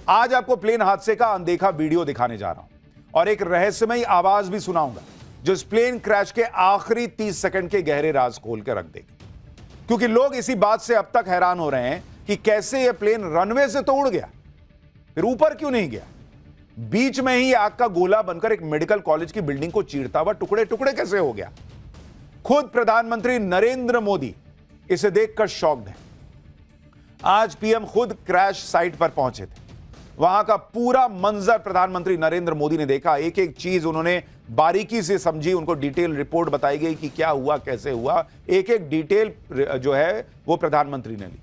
आज आपको प्लेन हादसे का अनदेखा वीडियो दिखाने जा रहा हूं और एक रहस्यमयी आवाज भी सुनाऊंगा जो इस प्लेन क्रैश के आखिरी 30 सेकंड के गहरे राज खोल के रख देगी। क्योंकि लोग इसी बात से अब तक हैरान हो रहे हैं कि कैसे यह प्लेन रनवे से तो उड़ गया, फिर ऊपर क्यों नहीं गया? बीच में ही आग का गोला बनकर एक मेडिकल कॉलेज की बिल्डिंग को चीरता हुआ टुकड़े टुकड़े कैसे हो गया? खुद प्रधानमंत्री नरेंद्र मोदी इसे देखकर शॉक्ड हैं। आज पीएम खुद क्रैश साइट पर पहुंचे थे। वहां का पूरा मंजर प्रधानमंत्री नरेंद्र मोदी ने देखा, एक एक चीज उन्होंने बारीकी से समझी, उनको डिटेल रिपोर्ट बताई गई कि क्या हुआ, कैसे हुआ, एक एक डिटेल जो है वो प्रधानमंत्री ने ली।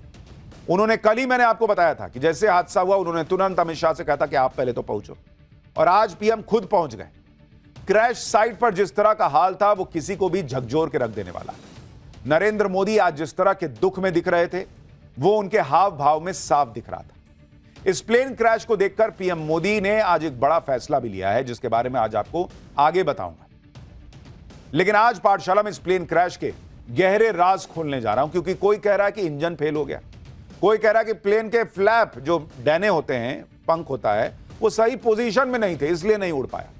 उन्होंने कल ही मैंने आपको बताया था कि जैसे हादसा हुआ उन्होंने तुरंत अमित शाह से कहा था कि आप पहले तो पहुंचो, और आज पीएम खुद पहुंच गए। क्रैश साइट पर जिस तरह का हाल था वो किसी को भी झकझोर के रख देने वाला। नरेंद्र मोदी आज जिस तरह के दुख में दिख रहे थे वो उनके हाव भाव में साफ दिख रहा था। इस प्लेन क्रैश को देखकर पीएम मोदी ने आज एक बड़ा फैसला भी लिया है जिसके बारे में आज आपको आगे बताऊंगा। लेकिन आज पाठशाला में इस प्लेन क्रैश के गहरे राज खोलने जा रहा हूं, क्योंकि कोई कह रहा है कि इंजन फेल हो गया, कोई कह रहा है कि प्लेन के फ्लैप जो डैने होते हैं, पंख होता है, वो सही पोजीशन में नहीं थे इसलिए नहीं उड़ पाया।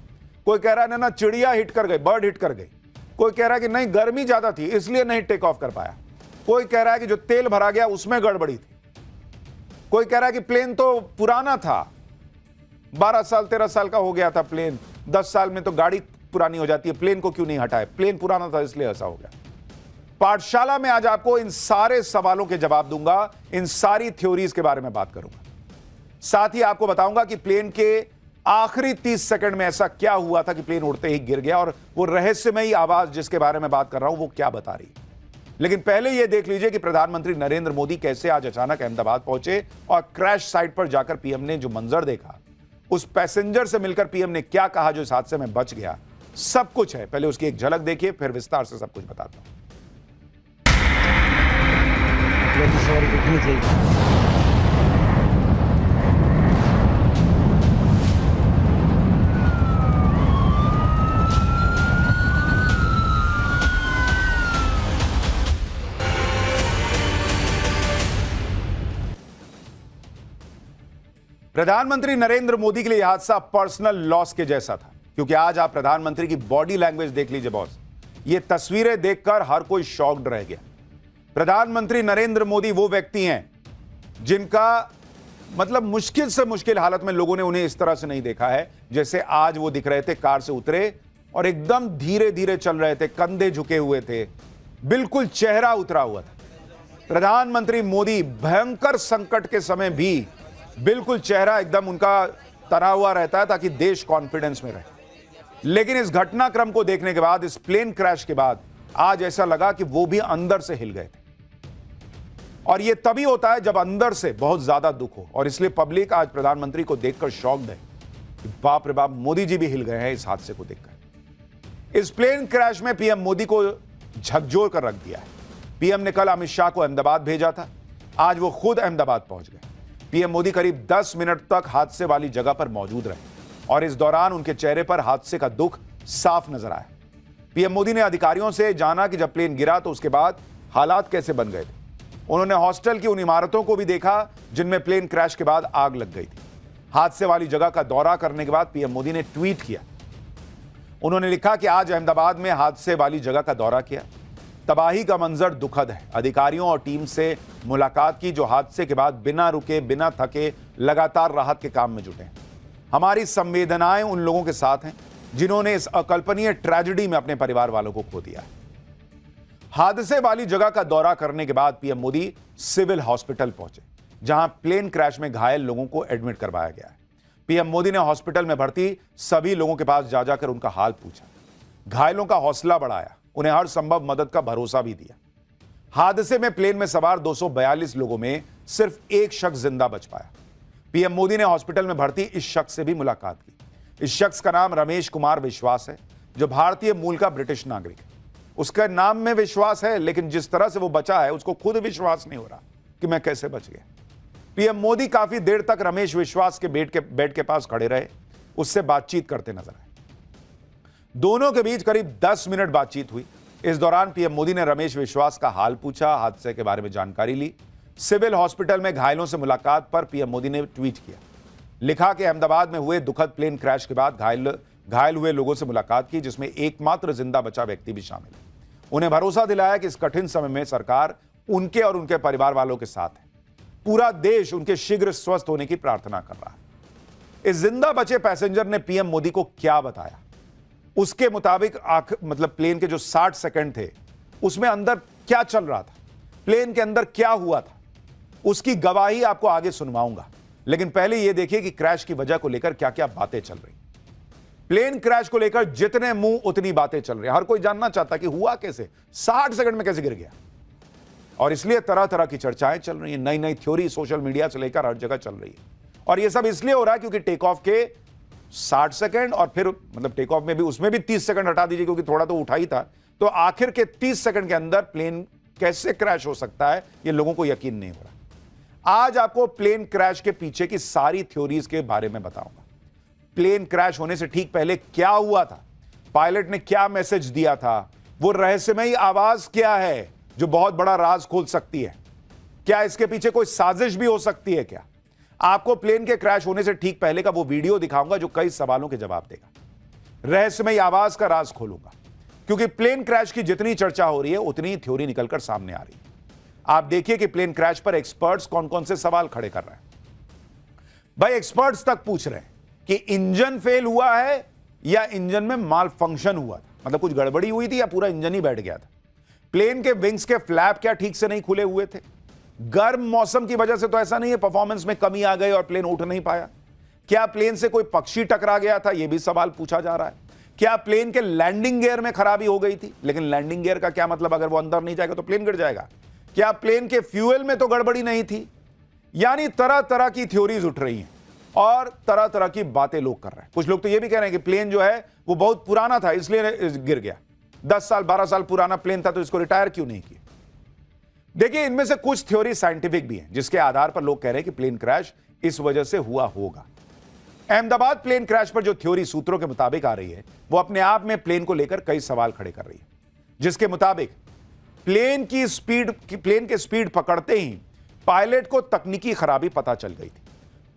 कोई कह रहा है ना चिड़िया हिट कर गई, बर्ड हिट कर गई। कोई कह रहा है कि नहीं गर्मी ज्यादा थी इसलिए नहीं टेक ऑफ कर पाया। कोई कह रहा है कि जो तेल भरा गया उसमें गड़बड़ी थी। कोई कह रहा है कि प्लेन तो पुराना था, 12 साल 13 साल का हो गया था प्लेन, 10 साल में तो गाड़ी पुरानी हो जाती है, प्लेन को क्यों नहीं हटाए, प्लेन पुराना था इसलिए ऐसा हो गया। पाठशाला में आज आपको इन सारे सवालों के जवाब दूंगा, इन सारी थ्योरीज के बारे में बात करूंगा। साथ ही आपको बताऊंगा कि प्लेन के आखिरी 30 सेकंड में ऐसा क्या हुआ था कि प्लेन उड़ते ही गिर गया, और वो रहस्यमयी आवाज जिसके बारे में बात कर रहा हूं वो क्या बता रही है। लेकिन पहले यह देख लीजिए कि प्रधानमंत्री नरेंद्र मोदी कैसे आज अचानक अहमदाबाद पहुंचे और क्रैश साइट पर जाकर पीएम ने जो मंजर देखा, उस पैसेंजर से मिलकर पीएम ने क्या कहा जो इस हादसे में बच गया, सब कुछ है। पहले उसकी एक झलक देखिए, फिर विस्तार से सब कुछ बताता हूं। प्रधानमंत्री नरेंद्र मोदी के लिए यह हादसा पर्सनल लॉस के जैसा था, क्योंकि आज आप प्रधानमंत्री की बॉडी लैंग्वेज देख लीजिए बॉस। ये तस्वीरें देखकर हर कोई शॉक्ड रह गया। प्रधानमंत्री नरेंद्र मोदी वो व्यक्ति हैं जिनका मतलब मुश्किल से मुश्किल हालत में लोगों ने उन्हें इस तरह से नहीं देखा है जैसे आज वो दिख रहे थे। कार से उतरे और एकदम धीरे धीरे चल रहे थे, कंधे झुके हुए थे, बिल्कुल चेहरा उतरा हुआ था। प्रधानमंत्री मोदी भयंकर संकट के समय भी बिल्कुल चेहरा एकदम उनका तना हुआ रहता है ताकि देश कॉन्फिडेंस में रहे। लेकिन इस घटनाक्रम को देखने के बाद, इस प्लेन क्रैश के बाद, आज ऐसा लगा कि वो भी अंदर से हिल गए थे। और ये तभी होता है जब अंदर से बहुत ज्यादा दुख हो, और इसलिए पब्लिक आज प्रधानमंत्री को देखकर शॉक्ड है कि बाप रे बाप, मोदी जी भी हिल गए हैं इस हादसे को देखकर। इस प्लेन क्रैश में पीएम मोदी को झकझोर कर रख दिया है। पीएम ने कल अमित शाह को अहमदाबाद भेजा था, आज वो खुद अहमदाबाद पहुंच गए। पीएम मोदी करीब 10 मिनट तक हादसे वाली जगह पर मौजूद रहे और इस दौरान उनके चेहरे पर हादसे का दुख साफ नजर आया। पीएम मोदी ने अधिकारियों से जाना कि जब प्लेन गिरा तो उसके बाद हालात कैसे बन गए थे। उन्होंने हॉस्टल की उन इमारतों को भी देखा जिनमें प्लेन क्रैश के बाद आग लग गई थी। हादसे वाली जगह का दौरा करने के बाद पीएम मोदी ने ट्वीट किया। उन्होंने लिखा कि आज अहमदाबाद में हादसे वाली जगह का दौरा किया, तबाही का मंजर दुखद है। अधिकारियों और टीम से मुलाकात की जो हादसे के बाद बिना रुके बिना थके लगातार राहत के काम में जुटे हैं। हमारी संवेदनाएं उन लोगों के साथ हैं जिन्होंने इस अकल्पनीय ट्रेजेडी में अपने परिवार वालों को खो दिया है। हादसे वाली जगह का दौरा करने के बाद पीएम मोदी सिविल हॉस्पिटल पहुंचे जहां प्लेन क्रैश में घायल लोगों को एडमिट करवाया गया है। पीएम मोदी ने हॉस्पिटल में भर्ती सभी लोगों के पास जा जाकर उनका हाल पूछा, घायलों का हौसला बढ़ाया, उन्हें हर संभव मदद का भरोसा भी दिया। हादसे में प्लेन में सवार 242 लोगों में सिर्फ एक शख्स जिंदा बच पाया। पीएम मोदी ने हॉस्पिटल में भर्ती इस शख्स से भी मुलाकात की। इस शख्स का नाम रमेश कुमार विश्वास है, जो भारतीय मूल का ब्रिटिश नागरिक है। उसके नाम में विश्वास है, लेकिन जिस तरह से वो बचा है उसको खुद विश्वास नहीं हो रहा कि मैं कैसे बच गया। पीएम मोदी काफी देर तक रमेश विश्वास के बेड के पास खड़े रहे, उससे बातचीत करते नजर आए। दोनों के बीच करीब 10 मिनट बातचीत हुई। इस दौरान पीएम मोदी ने रमेश विश्वास का हाल पूछा, हादसे के बारे में जानकारी ली। सिविल हॉस्पिटल में घायलों से मुलाकात पर पीएम मोदी ने ट्वीट किया, लिखा कि अहमदाबाद में हुए दुखद प्लेन क्रैश के बाद घायल हुए लोगों से मुलाकात की, जिसमें एकमात्र जिंदा बचा व्यक्ति भी शामिल है। उन्हें भरोसा दिलाया कि इस कठिन समय में सरकार उनके और उनके परिवार वालों के साथ है। पूरा देश उनके शीघ्र स्वस्थ होने की प्रार्थना कर रहा है। इस जिंदा बचे पैसेंजर ने पीएम मोदी को क्या बताया, उसके मुताबिक मतलब प्लेन के जो 60 सेकंड थे उसमें अंदर क्या चल रहा था, प्लेन के अंदर क्या हुआ था, उसकी गवाही आपको आगे सुनवाऊंगा। लेकिन पहले यह देखिए कि क्रैश की वजह को लेकर क्या क्या बातें चल रही। प्लेन क्रैश को लेकर जितने मुंह उतनी बातें चल रही। हर कोई जानना चाहता कि हुआ कैसे, 60 सेकंड में कैसे गिर गया, और इसलिए तरह तरह की चर्चाएं चल रही हैं। नई नई थ्योरी सोशल मीडिया से लेकर हर जगह चल रही है। और यह सब इसलिए हो रहा है क्योंकि टेक ऑफ के 60 सेकंड और फिर मतलब टेक ऑफ में भी, उसमें भी 30 सेकंड हटा दीजिए क्योंकि थोड़ा तो उठा ही था, तो आखिर के 30 सेकंड के अंदर प्लेन कैसे क्रैश हो सकता है यह लोगों को यकीन नहीं हो रहा। आज आपको प्लेन क्रैश के पीछे की सारी थ्योरीज के बारे में बताऊंगा। प्लेन क्रैश होने से ठीक पहले क्या हुआ था, पायलट ने क्या मैसेज दिया था, वो रहस्यमयी आवाज क्या है जो बहुत बड़ा राज खोल सकती है, क्या इसके पीछे कोई साजिश भी हो सकती है क्या। आपको प्लेन के क्रैश होने से ठीक पहले का वो वीडियो दिखाऊंगा जो कई सवालों के जवाब देगा। रहस्यमयी आवाज का राज खोलूंगा, क्योंकि प्लेन क्रैश की जितनी चर्चा हो रही है उतनी ही थ्योरी निकलकर सामने आ रही है। आप देखिए कि प्लेन क्रैश पर एक्सपर्ट्स कौन कौन से सवाल खड़े कर रहे हैं। भाई एक्सपर्ट्स तक पूछ रहे हैं कि इंजन फेल हुआ है या इंजन में माल फंक्शन हुआ था, मतलब कुछ गड़बड़ी हुई थी या पूरा इंजन ही बैठ गया था। प्लेन के विंग्स के फ्लैप क्या ठीक से नहीं खुले हुए थे? गर्म मौसम की वजह से तो ऐसा नहीं है परफॉर्मेंस में कमी आ गई और प्लेन उठ नहीं पाया। क्या प्लेन से कोई पक्षी टकरा गया था? यह भी सवाल पूछा जा रहा है। क्या प्लेन के लैंडिंग गियर में खराबी हो गई थी? लेकिन लैंडिंग गियर का क्या मतलब, अगर वो अंदर नहीं जाएगा तो प्लेन गिर जाएगा। क्या प्लेन के फ्यूल में तो गड़बड़ी नहीं थी? यानी तरह तरह की थ्योरीज उठ रही हैं और तरह तरह की बातें लोग कर रहे हैं। कुछ लोग तो यह भी कह रहे हैं कि प्लेन जो है वो बहुत पुराना था इसलिए गिर गया, 10 साल 12 साल पुराना प्लेन था तो इसको रिटायर क्यों नहीं किया। देखिए, इनमें से कुछ थ्योरी साइंटिफिक भी है जिसके आधार पर लोग कह रहे हैं कि प्लेन क्रैश इस वजह से हुआ होगा। अहमदाबाद प्लेन क्रैश पर जो थ्योरी सूत्रों के मुताबिक आ रही है वो अपने आप में प्लेन को लेकर कई सवाल खड़े कर रही है, जिसके मुताबिक प्लेन के स्पीड पकड़ते ही पायलट को तकनीकी खराबी पता चल गई थी।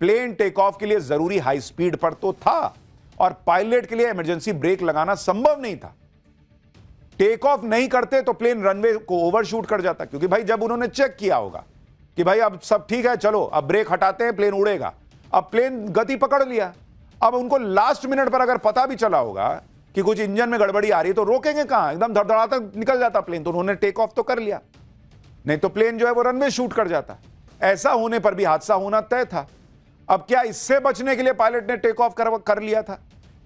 प्लेन टेक ऑफ के लिए जरूरी हाई स्पीड पर तो था और पायलट के लिए इमरजेंसी ब्रेक लगाना संभव नहीं था। टेक ऑफ नहीं करते तो प्लेन रनवे को ओवरशूट कर जाता, क्योंकि भाई जब उन्होंने चेक किया होगा कि भाई अब सब ठीक है, चलो अब ब्रेक हटाते हैं, प्लेन उड़ेगा। अब प्लेन गति पकड़ लिया, अब उनको लास्ट मिनट पर अगर पता भी चला होगा कि कुछ इंजन में गड़बड़ी आ रही है तो रोकेंगे कहां, एकदम धड़धड़ाता निकल जाता प्लेन। तो उन्होंने टेक ऑफ तो कर लिया, नहीं तो प्लेन जो है वो रनवे शूट कर जाता। ऐसा होने पर भी हादसा होना तय था। अब क्या इससे बचने के लिए पायलट ने टेक ऑफ कर लिया था?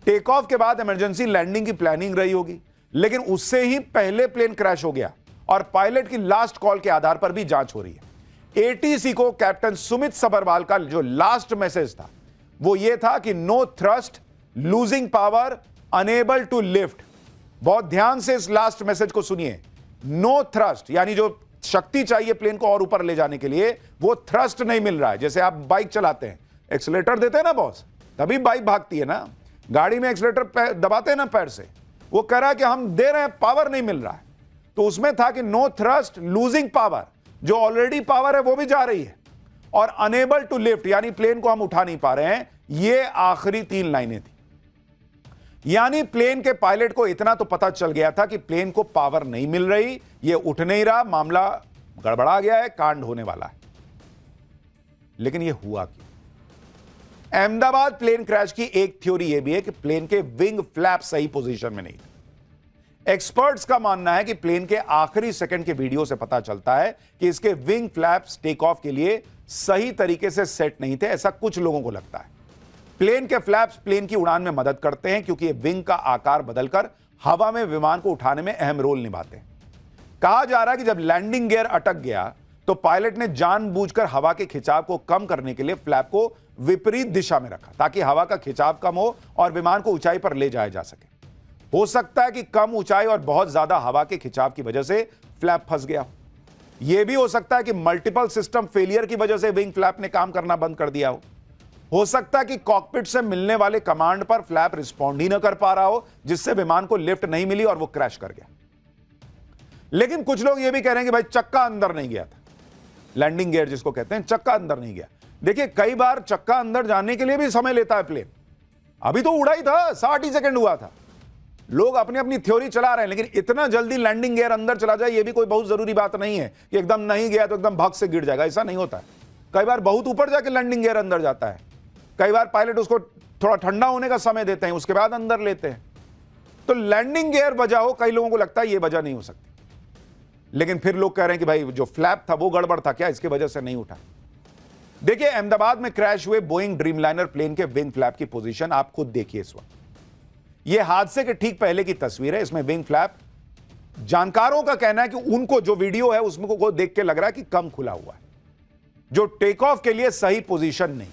टेक ऑफ के बाद इमरजेंसी लैंडिंग की प्लानिंग रही होगी, लेकिन उससे ही पहले प्लेन क्रैश हो गया और पायलट की लास्ट कॉल के आधार पर भी जांच हो रही है। एटीसी को कैप्टन सुमित सबरवाल का जो लास्ट मैसेज था वो ये था कि no thrust, losing power, unable to lift. बहुत ध्यान से इस लास्ट मैसेज को सुनिए। नो थ्रस्ट यानी जो शक्ति चाहिए प्लेन को और ऊपर ले जाने के लिए वो थ्रस्ट नहीं मिल रहा है। जैसे आप बाइक चलाते हैं, एक्सीलरेटर देते हैं ना बॉस, तभी बाइक भागती है ना। गाड़ी में एक्सीलरेटर दबाते हैं ना पैर से, वो कह रहा है कि हम दे रहे हैं, पावर नहीं मिल रहा है। तो उसमें था कि नो थ्रस्ट, लूजिंग पावर, जो ऑलरेडी पावर है वो भी जा रही है, और अनेबल टू लिफ्ट यानी प्लेन को हम उठा नहीं पा रहे हैं। ये आखिरी 3 लाइनें थी। यानी प्लेन के पायलट को इतना तो पता चल गया था कि प्लेन को पावर नहीं मिल रही, ये उठ नहीं रहा, मामला गड़बड़ा गया है, कांड होने वाला है। लेकिन ये हुआ क्यों? अहमदाबाद प्लेन क्रैश की एक थ्योरी यह भी है कि प्लेन के विंग फ्लैप सही पोजीशन में नहीं थे। एक्सपर्ट्स का मानना है कि प्लेन के आखिरी सेकंड के वीडियो से पता चलता है कि इसके विंग फ्लैप्स टेक ऑफ के लिए सही तरीके से सेट नहीं थे, ऐसा कुछ लोगों को लगता है। प्लेन के फ्लैप्स प्लेन की उड़ान में मदद करते हैं क्योंकि ये विंग का आकार बदलकर हवा में विमान को उठाने में अहम रोल निभाते हैं। कहा जा रहा है कि जब लैंडिंग गियर अटक गया तो पायलट ने जानबूझकर हवा के खिंचाव को कम करने के लिए फ्लैप को विपरीत दिशा में रखा ताकि हवा का खिंचाव कम हो और विमान को ऊंचाई पर ले जाया जा सके। हो सकता है कि कम ऊंचाई और बहुत ज्यादा हवा के खिंचाव की वजह से फ्लैप फंस गया हो। यह भी हो सकता है कि मल्टीपल सिस्टम फेलियर की वजह से विंग फ्लैप ने काम करना बंद कर दिया हो सकता है कि कॉकपिट से मिलने वाले कमांड पर फ्लैप रिस्पॉन्ड ही ना कर पा रहा हो, जिससे विमान को लिफ्ट नहीं मिली और वो क्रैश कर गया। लेकिन कुछ लोग यह भी कह रहे हैं कि भाई चक्का अंदर नहीं गया था, लैंडिंग गियर जिसको कहते हैं, चक्का अंदर नहीं गया। देखिए कई बार चक्का अंदर जाने के लिए भी समय लेता है प्लेन। अभी तो उड़ा ही था, 60 ही सेकंड हुआ था। लोग अपनी अपनी थ्योरी चला रहे हैं, लेकिन इतना जल्दी लैंडिंग गियर अंदर चला जाए, ये भी कोई बहुत जरूरी बात नहीं है कि एकदम नहीं गया तो एकदम भाग से गिर जाएगा, ऐसा नहीं होता है। कई बार बहुत ऊपर जाके लैंडिंग गियर अंदर जाता है। कई बार पायलट उसको थोड़ा ठंडा होने का समय देते हैं, उसके बाद अंदर लेते हैं। तो लैंडिंग गियर वजह हो, कई लोगों को लगता है ये वजह नहीं हो सकती, लेकिन फिर लोग कह रहे हैं कि भाई जो फ्लैप था वो गड़बड़ था क्या, इसकी वजह से नहीं उठा। देखिए अहमदाबाद में क्रैश हुए बोइंग ड्रीमलाइनर प्लेन के विंग फ्लैप की पोजीशन आप खुद देखिए इस वक्त। यह हादसे के ठीक पहले की तस्वीर है। इसमें विंग फ्लैप, जानकारों का कहना है कि उनको जो वीडियो है उसमें को देख के लग रहा है कि कम खुला हुआ है, जो टेक ऑफ के लिए सही पोजीशन नहीं।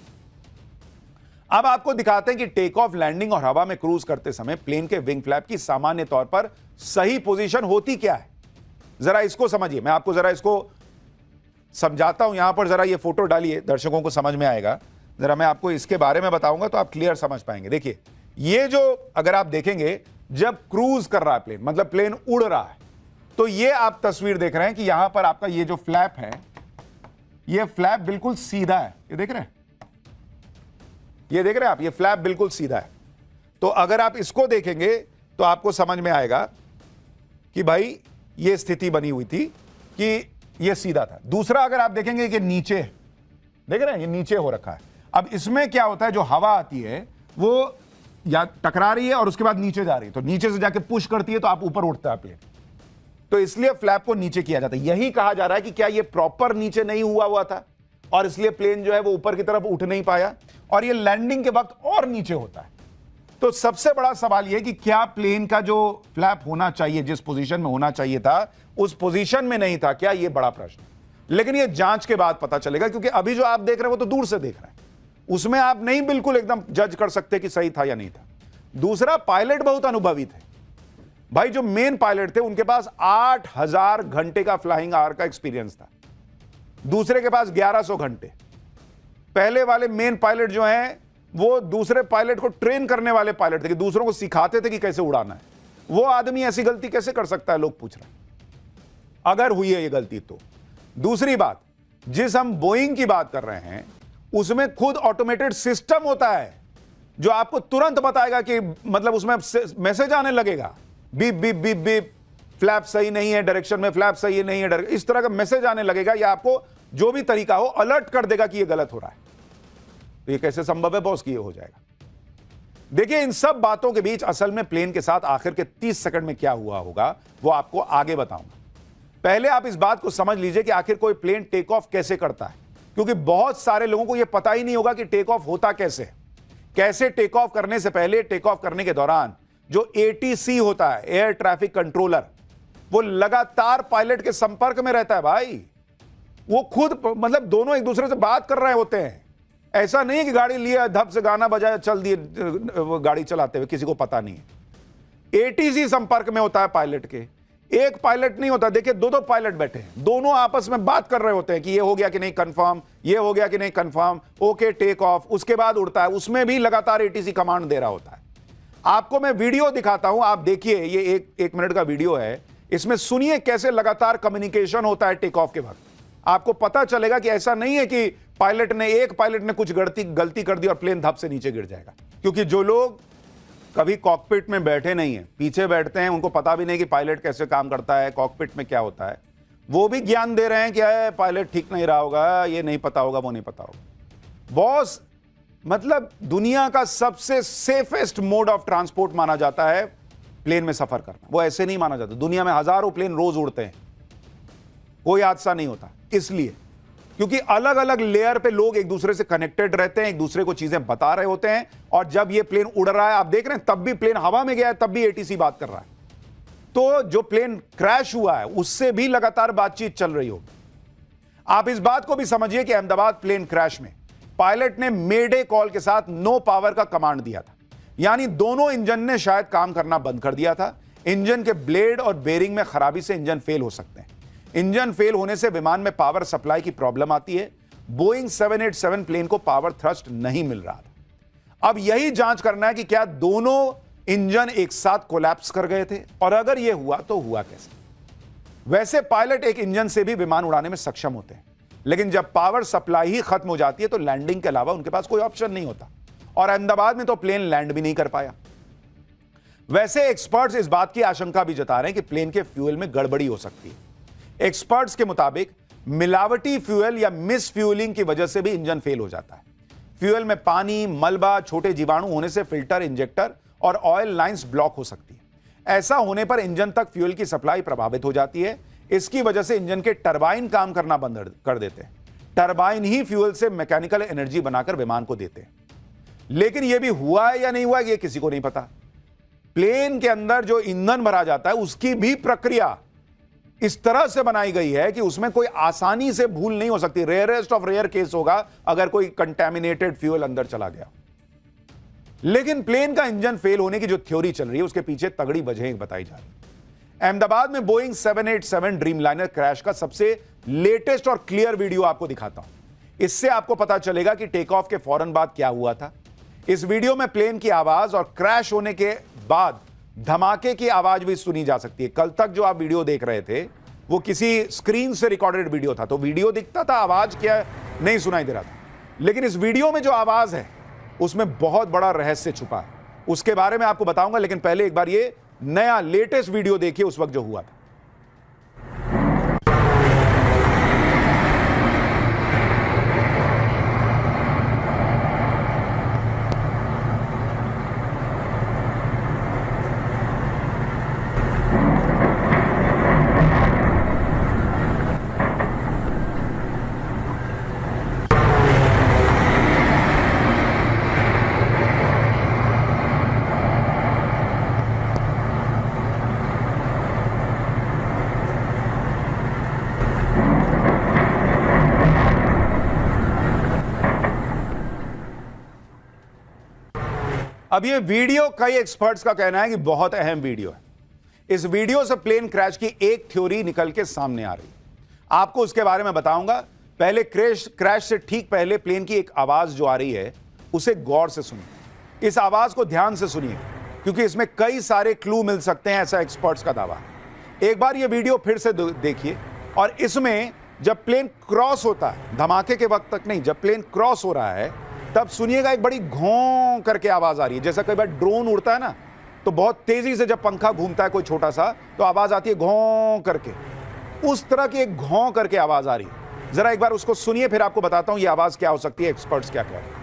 अब आपको दिखाते हैं कि टेक ऑफ, लैंडिंग और हवा में क्रूज करते समय प्लेन के विंग फ्लैप की सामान्य तौर पर सही पोजीशन होती क्या है। जरा इसको समझिए, मैं आपको जरा इसको समझाता हूं। यहां पर जरा ये फोटो डालिए, दर्शकों को समझ में आएगा। जरा मैं आपको इसके बारे में बताऊंगा तो आप क्लियर समझ पाएंगे। देखिए ये जो, अगर आप देखेंगे जब क्रूज कर रहा है प्लेन, मतलब प्लेन उड़ रहा है, तो ये आप तस्वीर देख रहे हैं कि यहां पर आपका ये जो फ्लैप है, ये फ्लैप बिल्कुल सीधा है। ये देख रहे हैं, ये देख रहे हैं आप, ये फ्लैप बिल्कुल सीधा है। तो अगर आप इसको देखेंगे तो आपको समझ में आएगा कि भाई ये स्थिति बनी हुई थी कि ये सीधा था। दूसरा अगर आप देखेंगे कि नीचे, देख रहे हैं ये नीचे हो रखा है। अब इसमें क्या होता है, जो हवा आती है वो या टकरा रही है और उसके बाद नीचे जा रही है, तो नीचे से जाके पुश करती है तो आप ऊपर उठता है प्लेन, तो इसलिए फ्लैप को नीचे किया जाता है। यही कहा जा रहा है कि क्या ये प्रॉपर नीचे नहीं हुआ था और इसलिए प्लेन जो है वो ऊपर की तरफ उठ नहीं पाया, और ये लैंडिंग के वक्त और नीचे होता है। तो सबसे बड़ा सवाल यह कि क्या प्लेन का जो फ्लैप होना चाहिए, जिस पोजीशन में होना चाहिए था, उस पोजीशन में नहीं था क्या, यह बड़ा प्रश्न। लेकिन यह जांच के बाद पता चलेगा, क्योंकि अभी जो आप देख रहे हैं वो तो दूर से देख रहे हैं, उसमें आप नहीं बिल्कुल एकदम जज कर सकते कि सही था या नहीं था। दूसरा, पायलट बहुत अनुभवी थे भाई। जो मेन पायलट थे उनके पास 8000 घंटे का फ्लाइंग आवर का एक्सपीरियंस था, दूसरे के पास 1100 घंटे। पहले वाले मेन पायलट जो हैं वो दूसरे पायलट को ट्रेन करने वाले पायलट थे, कि दूसरों को सिखाते थे कि कैसे उड़ाना है। वो आदमी ऐसी गलती कैसे कर सकता है, लोग पूछ रहे हैं, अगर हुई है ये गलती तो। दूसरी बात, जिस हम बोइंग की बात कर रहे हैं उसमें खुद ऑटोमेटेड सिस्टम होता है जो आपको तुरंत बताएगा कि, मतलब उसमें मैसेज आने लगेगा, beep beep beep beep, flap सही नहीं है डायरेक्शन में, फ्लैप सही नहीं है, इस तरह का मैसेज आने लगेगा, या आपको जो भी तरीका हो अलर्ट कर देगा कि ये गलत हो रहा है। तो ये कैसे संभव है बॉस कि ये हो जाएगा। देखिए इन सब बातों के बीच असल में प्लेन के साथ आखिर के 30 सेकंड में क्या हुआ होगा वो आपको आगे बताऊंगा। पहले आप इस बात को समझ लीजिए कि आखिर कोई प्लेन टेक ऑफ कैसे करता है, क्योंकि बहुत सारे लोगों को यह पता ही नहीं होगा कि टेक ऑफ होता कैसे। कैसे टेक ऑफ करने से पहले, टेक ऑफ करने के दौरान जो एटीसी होता है, एयर ट्रैफिक कंट्रोलर, वो लगातार पायलट के संपर्क में रहता है भाई। वो खुद, मतलब दोनों एक दूसरे से बात कर रहे होते हैं। ऐसा नहीं है कि गाड़ी लिया, धप से गाना बजाया, चल दिए गाड़ी चलाते हुए, किसी को पता नहीं है। एटीसी संपर्क में होता है पायलट के। एक पायलट नहीं होता, देखिए दो दो पायलट बैठे हैं, दोनों आपस में बात कर रहे होते हैं कि ये हो गया कि नहीं कंफर्म, ये हो गया कि नहीं कंफर्म, ओके टेक ऑफ, उसके बाद उड़ता है। उसमें भी लगातार एटीसी कमांड दे रहा होता है। आपको मैं वीडियो दिखाता हूं, आप देखिए, ये एक मिनट का वीडियो है। इसमें सुनिए कैसे लगातार कम्युनिकेशन होता है टेक ऑफ के वक्त। आपको पता चलेगा कि ऐसा नहीं है कि एक पायलट ने कुछ गलती कर दी और प्लेन धप से नीचे गिर जाएगा। क्योंकि जो लोग कभी कॉकपिट में बैठे नहीं है, पीछे बैठते हैं, उनको पता भी नहीं कि पायलट कैसे काम करता है, कॉकपिट में क्या होता है, वो भी ज्ञान दे रहे हैं कि पायलट ठीक नहीं रहा होगा, ये नहीं पता होगा, वो नहीं पता होगा। बॉस, मतलब दुनिया का सबसे सेफेस्ट मोड ऑफ ट्रांसपोर्ट माना जाता है प्लेन में सफर करना। वो ऐसे नहीं माना जाता। दुनिया में हजारों प्लेन रोज उड़ते हैं, कोई हादसा नहीं होता, इसलिए क्योंकि अलग अलग लेयर पे लोग एक दूसरे से कनेक्टेड रहते हैं, एक दूसरे को चीजें बता रहे होते हैं। और जब ये प्लेन उड़ रहा है, आप देख रहे हैं, तब भी प्लेन हवा में गया है, तब भी एटीसी बात कर रहा है। तो जो प्लेन क्रैश हुआ है उससे भी लगातार बातचीत चल रही होगी। आप इस बात को भी समझिए कि अहमदाबाद प्लेन क्रैश में पायलट ने मेडे कॉल के साथ नो पावर का कमांड दिया था, यानी दोनों इंजन ने शायद काम करना बंद कर दिया था। इंजन के ब्लेड और बेरिंग में खराबी से इंजन फेल हो सकते हैं। इंजन फेल होने से विमान में पावर सप्लाई की प्रॉब्लम आती है। बोइंग 787 प्लेन को पावर थ्रस्ट नहीं मिल रहा था। अब यही जांच करना है कि क्या दोनों इंजन एक साथ कोलैप्स कर गए थे, और अगर यह हुआ तो हुआ कैसे। वैसे पायलट एक इंजन से भी विमान उड़ाने में सक्षम होते हैं, लेकिन जब पावर सप्लाई ही खत्म हो जाती है तो लैंडिंग के अलावा उनके पास कोई ऑप्शन नहीं होता, और अहमदाबाद में तो प्लेन लैंड भी नहीं कर पाया। वैसे एक्सपर्ट्स इस बात की आशंका भी जता रहे हैं कि प्लेन के फ्यूल में गड़बड़ी हो सकती है। एक्सपर्ट्स के मुताबिक मिलावटी फ्यूल या मिस फ्यूलिंग की वजह से भी इंजन फेल हो जाता है। फ्यूल में पानी, मलबा, छोटे जीवाणु होने से फिल्टर, इंजेक्टर और ऑयल लाइंस ब्लॉक हो सकती है। ऐसा होने पर इंजन तक फ्यूल की सप्लाई प्रभावित हो जाती है। इसकी वजह से इंजन के टरबाइन काम करना बंद कर देते हैं। टरबाइन ही फ्यूल से मैकेनिकल एनर्जी बनाकर विमान को देते हैं। लेकिन यह भी हुआ है या नहीं हुआ, यह किसी को नहीं पता। प्लेन के अंदर जो ईंधन भरा जाता है उसकी भी प्रक्रिया इस तरह से बनाई गई है कि उसमें कोई आसानी से भूल नहीं हो सकती। रेयरेस्ट ऑफ रेयर केस होगा अगर कोई कंटेमिनेटेड फ्यूल अंदर चला गया। लेकिन प्लेन का इंजन फेल होने की जो थ्योरी चल रही है उसके पीछे तगड़ी वजहें बताई जा रही है। अहमदाबाद में बोइंग 787 ड्रीमलाइनर क्रैश का सबसे लेटेस्ट और क्लियर वीडियो आपको दिखाता हूं। इससे आपको पता चलेगा कि टेक ऑफ के फौरन बाद क्या हुआ था। इस वीडियो में प्लेन की आवाज और क्रैश होने के बाद धमाके की आवाज भी सुनी जा सकती है। कल तक जो आप वीडियो देख रहे थे वो किसी स्क्रीन से रिकॉर्डेड वीडियो था, तो वीडियो दिखता था, आवाज क्या नहीं सुनाई दे रहा था। लेकिन इस वीडियो में जो आवाज है उसमें बहुत बड़ा रहस्य छुपा है, उसके बारे में आपको बताऊंगा। लेकिन पहले एक बार ये नया लेटेस्ट वीडियो देखिए उस वक्त जो हुआ था। अब ये वीडियो कई एक्सपर्ट्स का कहना है कि बहुत अहम वीडियो है। इस वीडियो से प्लेन क्रैश की एक थ्योरी निकल के सामने आ रही है, आपको उसके बारे में बताऊंगा। पहले क्रैश से ठीक पहले प्लेन की एक आवाज जो आ रही है उसे गौर से सुनिए। इस आवाज को ध्यान से सुनिए क्योंकि इसमें कई सारे क्लू मिल सकते हैं, ऐसा एक्सपर्ट्स का दावा है। एक बार ये वीडियो फिर से देखिए, और इसमें जब प्लेन क्रॉस होता है, धमाके के वक्त तक नहीं, जब प्लेन क्रॉस हो रहा है तब सुनिएगा एक बड़ी घों करके आवाज आ रही है। जैसा कई बार ड्रोन उड़ता है ना, तो बहुत तेजी से जब पंखा घूमता है कोई छोटा सा, तो आवाज आती है घों करके। उस तरह की एक घों करके आवाज आ रही है। जरा एक बार उसको सुनिए, फिर आपको बताता हूं ये आवाज क्या हो सकती है, एक्सपर्ट्स क्या कह रहे हैं।